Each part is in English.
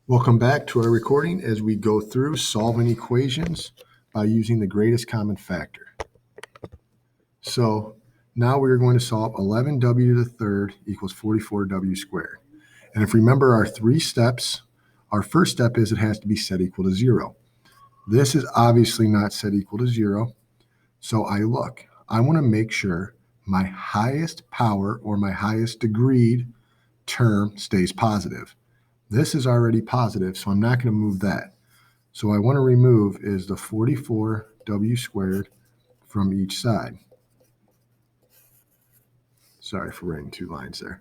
Welcome back to our recording as we go through solving equations by using the greatest common factor. So now we're going to solve 11w to the third equals 44w squared. And if you remember our three steps, our first step is it has to be set equal to 0. This is obviously not set equal to 0. So I want to make sure my highest power or my highest degreed term stays positive. This is already positive, so I'm not going to move that. So I want to remove is the 44w squared from each side. Sorry for writing two lines there.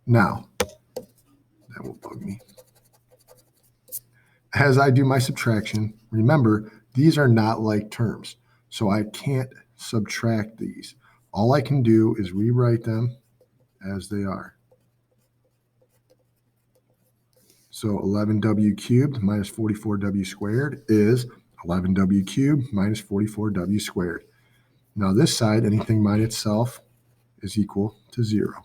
Now, that will bug me. As I do my subtraction, remember, these are not like terms, so I can't subtract these. All I can do is rewrite them as they are. So 11w cubed minus 44w squared is 11w cubed minus 44w squared. Now this side, anything minus itself, is equal to 0.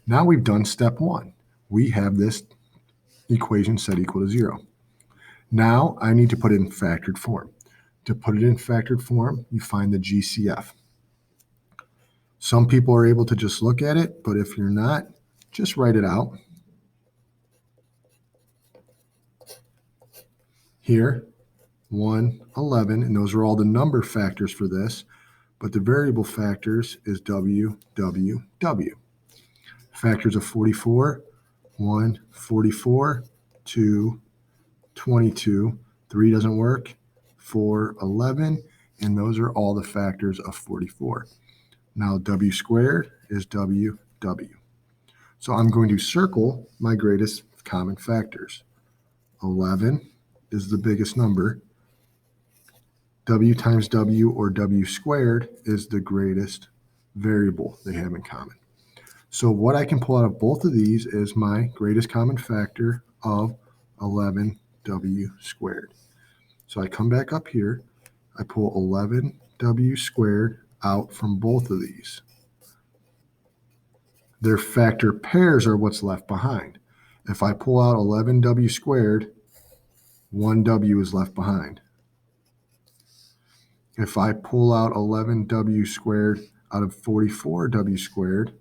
Now we've done step 1. We have this equation set equal to 0. Now I need to put it in factored form. To put it in factored form, you find the GCF. Some people are able to just look at it, but if you're not, just write it out. Here, 1, 11, and those are all the number factors for this, but the variable factors is W, W, W. Factors of 44, 1, 44, 2, 22, 3 doesn't work, 4, 11, and those are all the factors of 44. Now W squared is W, W. So I'm going to circle my greatest common factors. 11 is the biggest number. W times W or W squared is the greatest variable they have in common. So what I can pull out of both of these is my greatest common factor of 11w squared. So I come back up here, I pull 11w squared out from both of these. Their factor pairs are what's left behind. If I pull out 11w squared, 1w is left behind. If I pull out 11w squared out of 44w squared,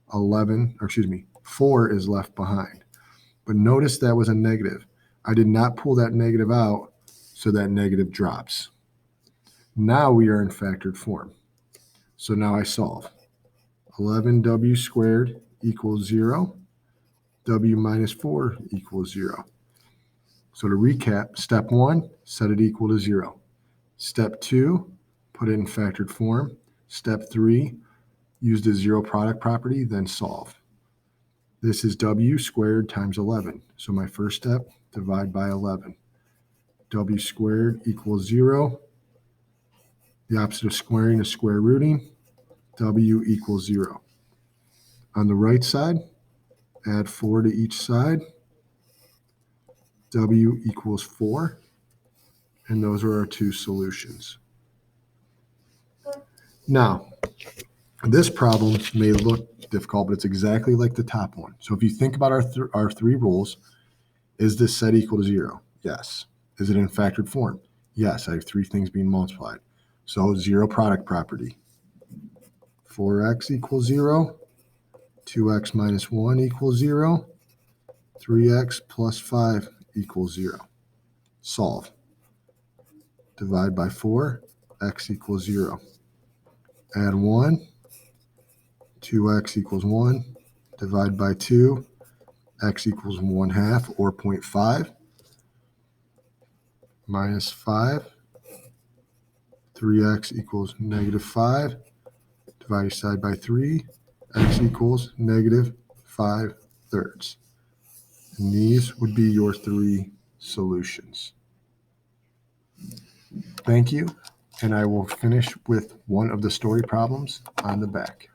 4 is left behind. But notice that was a negative. I did not pull that negative out, so that negative drops. Now we are in factored form. So now I solve. 11w squared equals 0. W minus 4 equals 0. So to recap, step 1, set it equal to 0. Step 2, put it in factored form. Step 3, use the zero product property, then solve. This is w squared times 11. So my first step, divide by 11. W squared equals 0. The opposite of squaring is square rooting. W equals 0. On the right side, add 4 to each side. W equals 4. And those are our two solutions. Now, this problem may look difficult, but it's exactly like the top one. So if you think about our three rules, is this set equal to 0? Yes. Is it in factored form? Yes, I have three things being multiplied. So zero product property. 4x equals 0. 2x minus 1 equals 0. 3x plus 5 equals 0. Solve. Divide by 4, x equals 0. Add 1, 2x equals 1. Divide by 2, x equals 1/2 or 0.5. Minus 5. 3x equals negative 5. Divide each side by 3. X equals negative 5/3. And these would be your three solutions. Thank you, and I will finish with one of the story problems on the back.